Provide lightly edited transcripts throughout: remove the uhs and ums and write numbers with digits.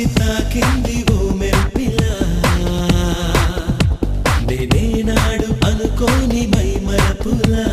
నన్నొచ్చి తాకింది ఓ మెరుపిలా నేనేనాడు అనుకోని మై మరపులా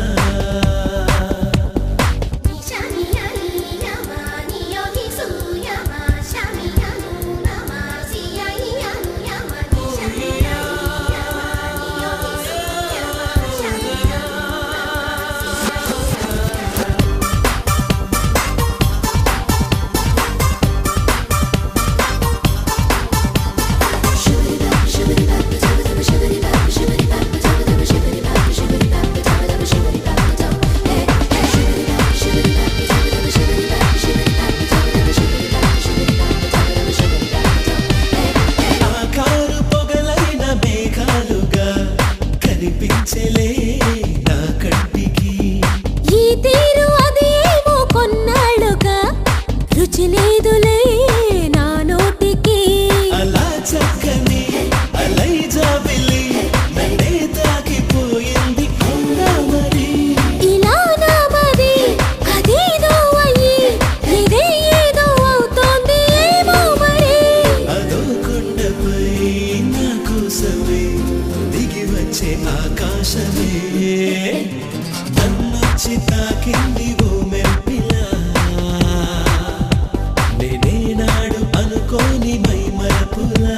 నన్నొచ్చి తాకింది ఓ మెరుపిలా నేనేనాడు అనుకోని మై మరపులా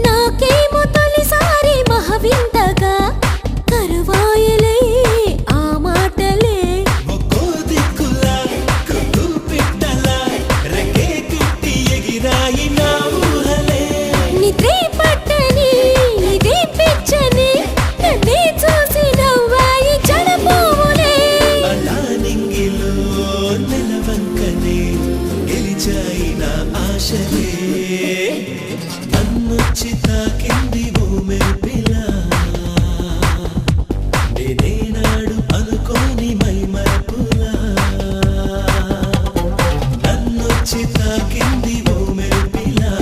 నాకేమో తొలిసారి మహవింతగా కరువాయలే ఆ మాటలే ఒక్కో దిక్కులా కొద్దు పిట్టలా రెక్కే కట్టి ఎగిరాయి నా ఊహలే నిద్రే పట్టని ఇదే పిచ్చని నన్నే చూసి నవ్వాయి జడపువ్వులే అలా నింగిలో నెలవంకనే గెలిచాయి నా ఆశలే నన్నొచ్చి తాకింది ఓ మెరుపిలా నేనేనాడు అనుకోని మై మరపులా నన్నొచ్చి తాకింది ఓ మెరుపిలా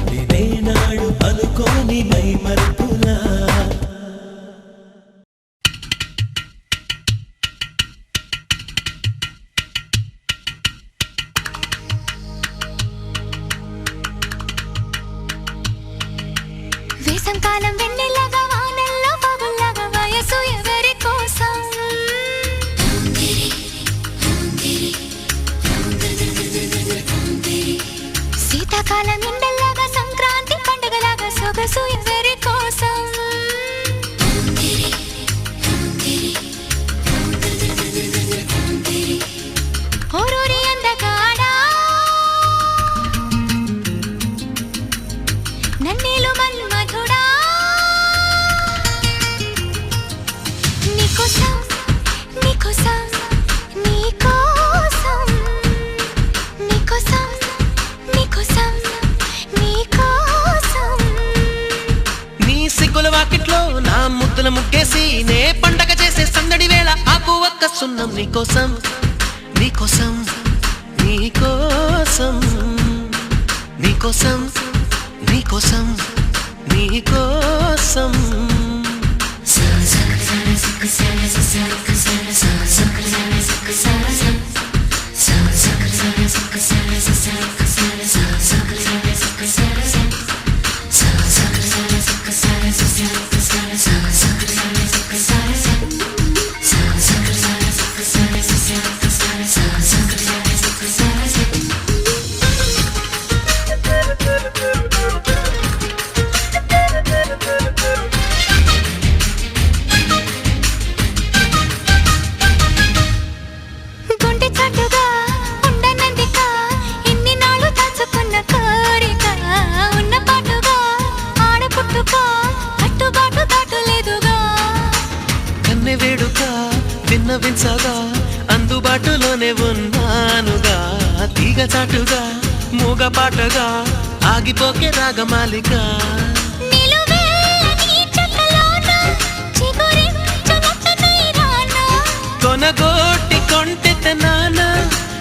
నేనేనాడు అనుకోని మై మరపులా వేసంకాలం వెన్నెలగా వానల్లో పగుల్లాగా వయసు ఎవరి కోసం శీతాకాలం ఎండల్లాగా సంక్రాంతి పండుగలాగా సొగసు ఎవరి కోసం ఓరూరి అందగాడా నన్నేలు మన్మధుడా నీకోసం నీకోసం నీకోసం నీకోసం నీకోసం నీకోసం నీ సిగ్గుల వాకిట్లో నా ముద్దుల ముగ్గేసి నే పండగ చేసే సందడి వేళ ఆకు ఒక్క సున్నం నీకోసం నీకోసం నీకోసం నీకోసం నీకోసం నీకోసం వింతని వేడుక విన్నవించగా అందుబాటులోనే ఉన్నానుగా తీగ చాటుగా మూగ పాటగా ఆగిపోకే రాగమాలిక నిలువెల్లని చెట్లలోన చిగురించునట్టనై రానా కొనగోటి కొంటెతనాన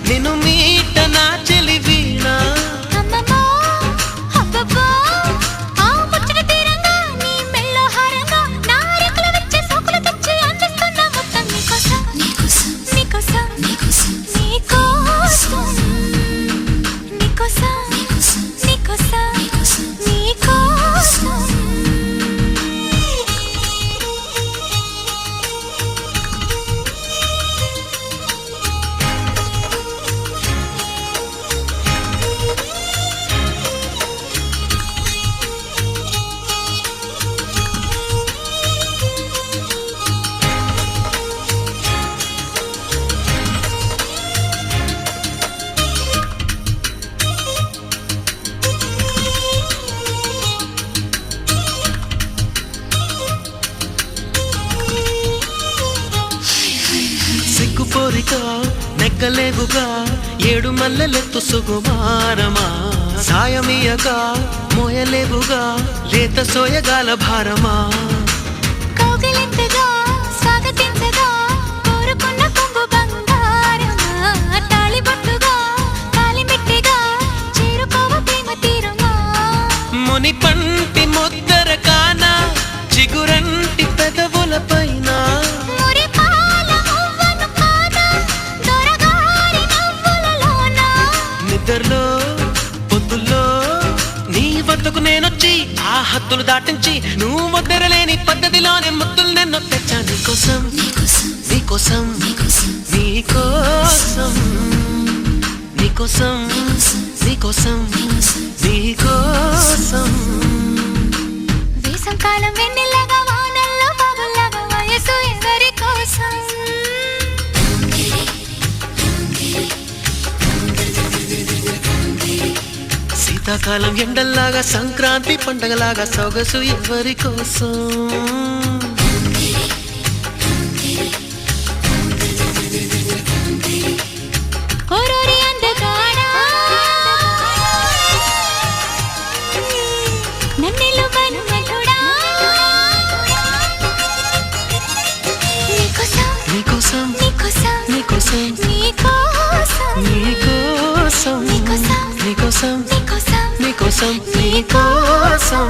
నిన్ను మీట నా చెలి వీణ అమ్మమ్మో అబ్బబ్బో ఆ ముచ్చట తీరంగా నీ మెళ్ళో హారంగా నా రెక్కలు వచ్చే సోకులు తెచ్చి అందిస్తున్నా మొత్తం నీకోసం నీకోసం నీకోసం నీకోసం నీకోసం నీకోసం నీకోసం నీకోసం సిగ్గుపోరిక నెక్కలేవుగా ఏడు మల్లెలెత్తు సుకుమారమా సాయమీయగా మోయలేవుగా లేత సోయగాల భారమా కౌగిలింతగా స్వాగతించగా కోరుకున్న కొంగు బంగారమా తాళిబొట్టుగా కాలిమిట్టిగా చేరుకోవ ప్రేమ తీరుమా ముని పంటి ముద్దర కాన చిగురంటి పెదవుల పైన మురిపాల మువ్వను కాదా దొరగారి నవ్వులలోన నిద్రలో పొద్దుల్లో నీ వద్దకు నేనొచ్చి ఆ హద్దులు దాటించి నువ్వు ముద్దరలేని పద్ధతిలోనే ముద్దులు నన్ను తెచ్చా నీకోసం నీకోసం నీకోసం నీకోసం నీకోసం నీకోసం వేసంకాలం వెన్నెలగా వానల్లో బాబుల్లాగా వయసు ఎవరి కోసం శీతాకాలం ఎండల్లాగా సంక్రాంతి పండగలాగా సొగసు ఎవరి కోసం ఓరోరి అందగాడా నన్నెలు బనుమలుడా నీకోసం నీకోసం నీకోసం నీకోసం నీకోసం నీకోసం నీకోసం నీకోసం నీకోసం నీకోసం నీకోసం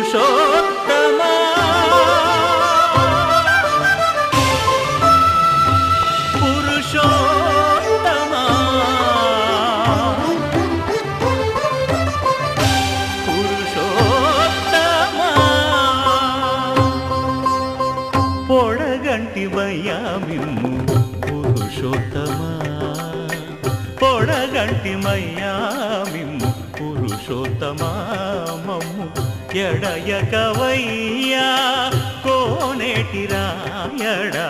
పురుషోత్తమా పురుషోత్తమా పురుషోత్తమా పొడగంటి వయ్యామిమ్ము పురుషోత్తమా పొడగంటి మయ్యామిమ్ము పురుషోత్తమా మమ్ము ఎడయకవయ్యా కోనేటి రాయడా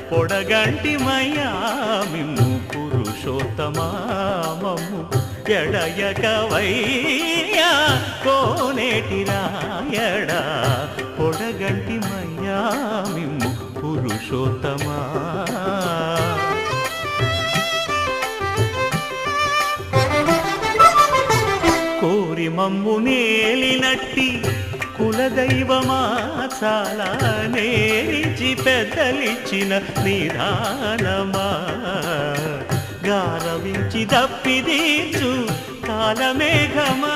పొడగంటి మయ్యామిమ్ము పురుషోత్తమా మమ్ము ఎడయకవయ్యా కోనేటి రాయడా పొడగంటి మయ్యామిమ్ము పురుషోత్తమా కోరి మమ్ము నేలినట్టి కులదైవమా చాలా నేరిచి పెద్దలిచ్చిన నిదానమా గారవించి దప్పిదీచు కాలమేఘమా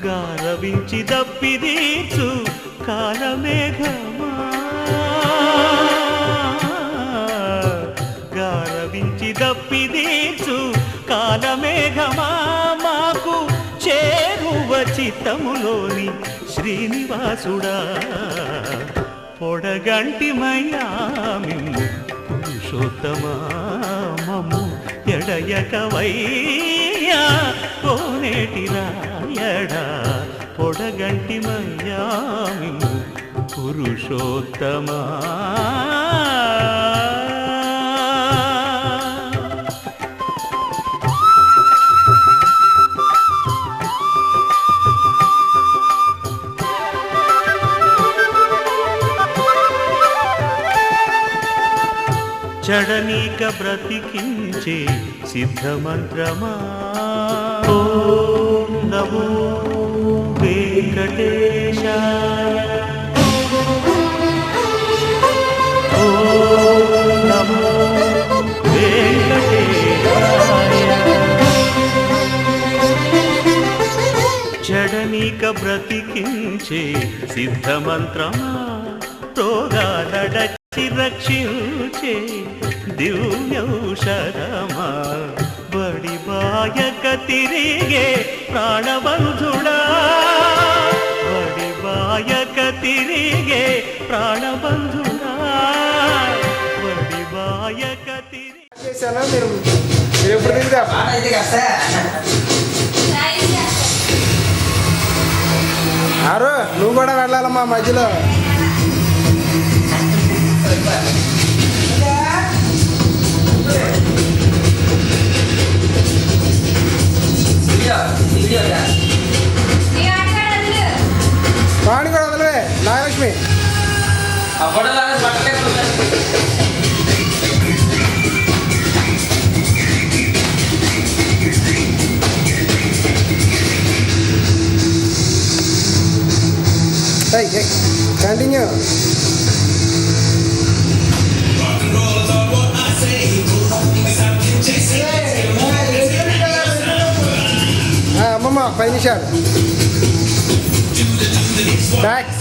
గారవించి దప్పిదీచు కాలమేఘమా గారవించి దప్పిదీచు కాలమేఘమా మాకు చేరువ చిత్తములోని శ్రీనివాసుడా పొడగంటి మయ్యామిమ్ము పురుషోత్తమా మమ్ము ఎడయకవయ్యా కోనేటి రాయడా పొడగంటి మయ్యామిమ్ము పురుషోత్తమా చడనీక బ్రతికించే సిద్ధమంత్రమా ఓం నమో వెంకటేశాయ ఓం నమో వెంకటేశాయ చడనీక బ్రతికించే సిద్ధమంత్రమా రోగాలడచి రక్షించే దివ్యౌషధమా బడి బాయక తిరిగే ప్రాణబంధుడా బడి బాయక తిరిగే ప్రాణబంధుడా బడి బాయక తిరిగే మీరు ఎప్పుడు తింటా ఆరు నువ్వు కూడా వెళ్ళాలమ్మా మధ్యలో వాణి కూడా వదలవే నాగలక్ష్మి కంటిన్యూ అమ్మమ్మ 5 నిమిషాలు బ్యాక్